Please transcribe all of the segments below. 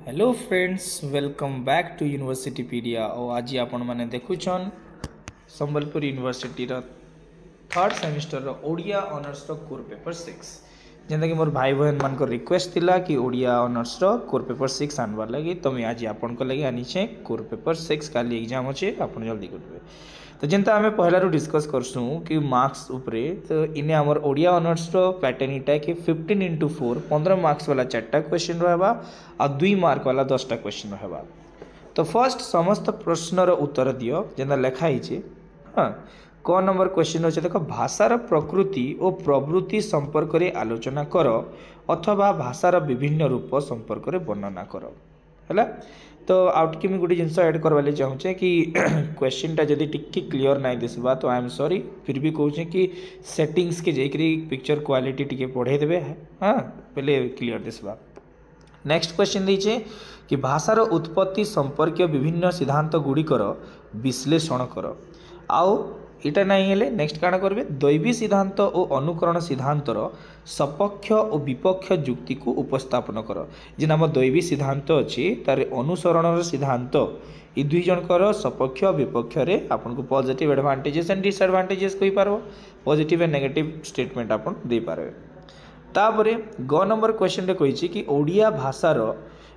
Hello friends, welcome back to Universitypedia. और आज आपण मैंने देखुछन Sambalpur university third semester Odia honours core paper 6 जेनता कि मोर भाई बहन मान रिक्वेस्ट थिला कि ओडिया ऑनर्स कोर पेपर 6 आनबार लगी। तो मैं आज आपन को लगी आनीचे कोर पेपर 6 काली एग्जाम अच्छे आप जल्दी करेंगे। तो जेनता आम पहला डिस्कस करसु कि मार्क्स उपरे तो इने आमर ओडिया ऑनर्स पैटर्न इटा कि 15x4 15 मार्क्स वाला 4टा क्वेश्चन रहा आ 2 मार्क वाला 10टा क्वेश्चन रहा। तो फर्स्ट समस्त प्रश्नर उत्तर दियो जेनता लिखाई। हाँ, क नंबर क्वेश्चन अच्छे देख, भाषार प्रकृति और प्रवृत्ति संपर्क में आलोचना कर अथवा भाषार विभिन्न रूप संपर्क में वर्णना कर। है तो आउट के गोटे जिन ऐड करवा चाहूँचे कि क्वेश्चनटा जदि टिके क्लीयर ना दिसवा तो आई एम सॉरी, फिर भी कहूँ कि सेटिंग्स के जाकरी पिक्चर क्वालिटी टिके बढ़े देवे। हाँ, पहले क्लीयर दिसवा। नेक्स्ट क्वेश्चन दीचे कि भाषार उत्पत्ति संपर्क विभिन्न सिद्धांत गुड़िकर विश्लेषण कर। आउ इटा नहीं हेले नेक्स्ट काण करेंगे, दैवी सिद्धांत और अनुकरण सिद्धांतर सपक्ष और विपक्ष जुक्ति को उपस्थापन कर। जेन आम दैवी सिद्धांत अच्छी तार अनुसरण सिद्धांत ये दुई जनकर सपक्ष विपक्ष रे आपन को पॉजिटिव एडवांटेजेस एंड डिसएडवांटेजेस कहि पारबो, पॉजिटिव एंड नेगेटिव स्टेटमेंट आपन दे पारबे। तापरे ग नंबर क्वेश्चन रे कहिछि कि ओडिया भाषार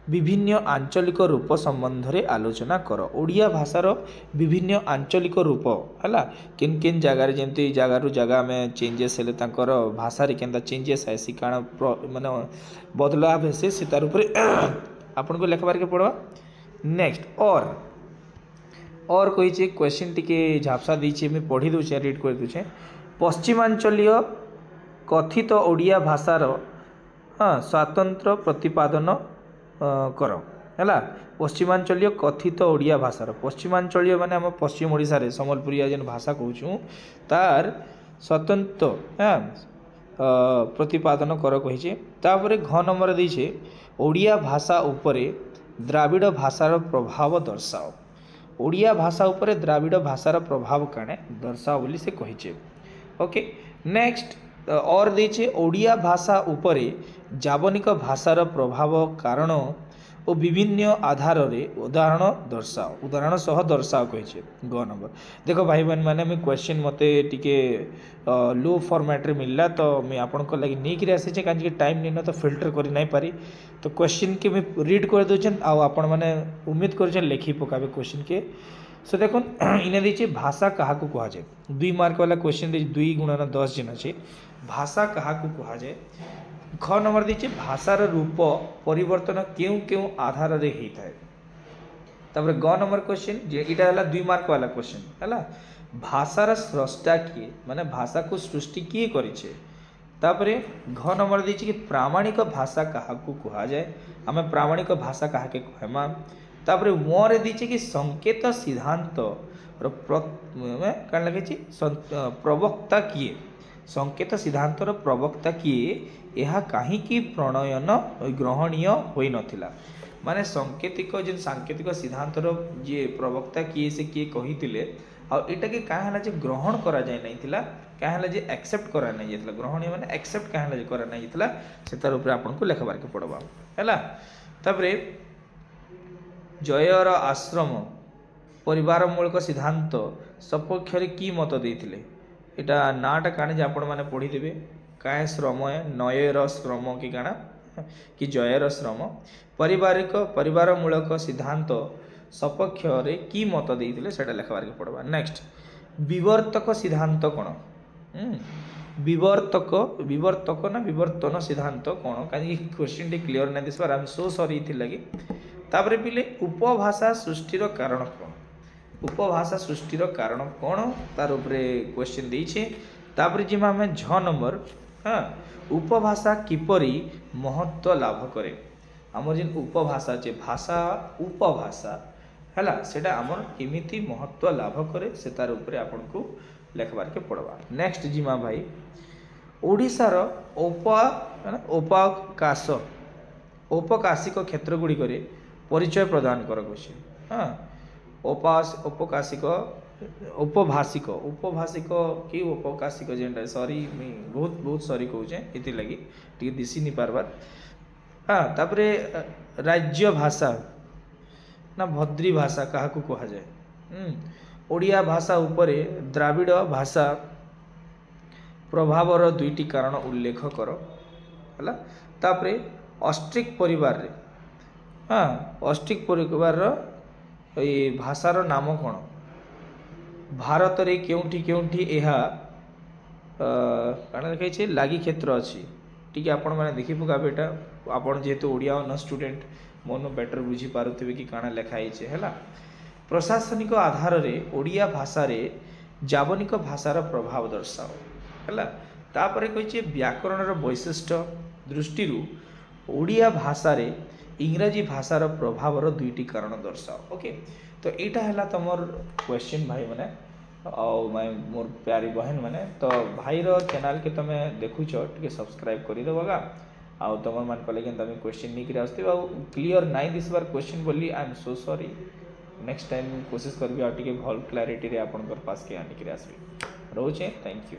विभिन्न आंचलिक रूप संबंध रे आलोचना कर। ओडिया भाषार विभिन्न आंचलिक रूप है किन किन जगार जमी जगार जगह में चेंजेस हेले तांकर भाषा रे केनता चेंजेस आसी काण माने बदलाव हेसे से तार ऊपर आपन को लिखबार के पड़वा। नेक्स्ट और कहिछि क्वेश्चन टिके झापसा दीछि मैं पढ़ी दूचे रीड कर दूचे। पश्चिमांचलीय कथित ओडिया भाषार हाँ स्वतंत्र प्रतिपादन कर। है पश्चिमांचलीय कथित ओडिया भाषार, पश्चिमांचलीय माने आम पश्चिम ओडिशा रे संबलपुरिया जेन भाषा कहूँ तार स्वतंत्र हाँ प्रतिपादन कर कही। तापर घ नंबर दीछे ओडिया भाषा उपरे द्राविड़ भाषार प्रभाव दर्शाओ। ओडिया भाषा उपरे द्राविड़ भाषार प्रभाव काणे दर्शाओ बोली से कही। ओके, नेक्स्ट और दीचे ओडिया भाषा उपरे जावनिक भाषार प्रभाव कारण और विभिन्न आधार रे उदाहरण दर्शाओ, उदाहरण सह दर्शाओ कही। ग नंबर देखो भाई बहन मैंने मैं क्वेश्चन मते टिके लो फॉर्मेट रे मिलला तो मैं आपन को लगी नहीं कि आसे कांजी टाइम नहीं तो फिल्टर कर नहीं पारी। तो क्वेश्चन के मैं रीड कर दोछन आ आपन माने उम्मीद कर लिखि पकाबे क्वेश्चन के। सो देखो इने दीचे भाषा कहा को कहा जाए, 2 मार्क वाला क्वेश्चन दे 2 गुणन 10 जन अच्छे भाषा कहा को कहा जाए। ख नंबर दीचे भाषार रूप परिवर्तन क्यों क्यों आधार रे होता है। तापर ग नंबर क्वेश्चन जे इटा हला 2 मार्क वाला क्वेश्चन है भाषार स्रष्टा किए माने भाषा को सृष्टि किए करिछे। तापर घ नंबर दीचे कि प्रामाणिक भाषा कहा को कहा जाए, आमे प्रामाणिक भाषा कहा के कहमा। तापर रे दीचे कि संकेत सिद्धांत लगे प्रवक्ता किए, संकेत सिद्धांतर प्रवक्ता किए यह कहीं प्रणयन ग्रहणीय होई नथिला। माने सांकेतिक जो सांकेतिक सिद्धांतर जे प्रवक्ता किए से किए कही आ एटा के काहे हला जे ग्रहण करा जाय नहीं थिला, काहे हला जे एक्सेप्ट करा नहीं जेतला, ग्रहणीय माने एक्सेप्ट काहे हला जे करा नहीं जेतला से तार ऊपर आपन को लिखबार के पड़बा। हैला तबरे जयर आश्रम परिवार मूलक सिद्धांत सपक्ष रे की मत देथिले। एटा नाटा काणे जे आपण माने पढ़ी देबे काय श्रम नयर श्रम कि काଣା कि जयर श्रम पारिवारिक परिवार मूलक सिद्धांत सपक्ष रे की मत देथिले सेटा लिखबार के पड़बा। नेक्स्ट विवर्तक सिद्धांत कोन, विवर्तक ना विवर्तन सिद्धांत कोन काहे क्वेश्चन टी क्लियर ना दिसबार आई एम सो सॉरी इथि लगी। तापरे पिले उपभाषा सृष्टिर कारण कोन, उपभाषा सृष्टिर कारण कौन तार उपरे क्वेश्चन दीछे। तापर जी आम झ नंबर हाँ उपभाषा किपरि महत्व लाभ करे। आमर जेन उपभाषा जे भाषा उपभाषा हैला सेटा आमर केमिति महत्व लाभ करे से तार उपरे आपन को लिखबार के पड़वा। नेक्स्ट जिमा भाई ओडिशार औपकाशिक क्षेत्र गुड़िक परिचय प्रदान कर क्वेश्चन। हाँ औपकाशिक उपभाषिक उपभाषिक कि उपकाशिक जेनटा सॉरी मैं बहुत बहुत सॉरी कहूँ ये लगी टी दिशी नहीं पार्बार। हाँ तापरे राज्य भाषा ना भद्री भाषा क्या कह जाए ओडिया भाषा उपरे द्राविड़ भाषा प्रभावर दुईटी कारण उल्लेख कर है तापरे ऑस्ट्रिक परिवार रे हाँ ऑस्ट्रिक परिवार ये भाषार नाम कौन भारत रे केउठी केउठी एहा काना देखै लागी क्षेत्र अच्छी टी आपण मैंने देखी पकाबे एटा आपण जेहेतु ओडिया ऑनर स्टूडेंट मन बेटर बुझी पारुथिबे कि काना लेखाई है प्रशासनिक आधार रे ओडिया भाषा रे जावनिक भाषार प्रभाव दर्शाओ है तापर कही व्याकरण वैशिष्ट दृष्टि ओडिया भाषा रे इंग्राजी भाषार प्रभावर दुईटी कारण दर्शाओ ओके तो यहाँ है तुमर क्वेश्चन भाई मैंने मोर प्यारी बहन मैंने तो भाई चैनल के तुम देखुच टे सब्सक्राइब करदेगा आउ तुम मान कले तुम क्वेश्चन नहीं कर क्लीयर नाई दिसबार क्वेश्चन बोली I am so sorry next time कोशिश करी भल क्लारिटी रे आपन पास के आनिक आसबी रोचे थैंक यू।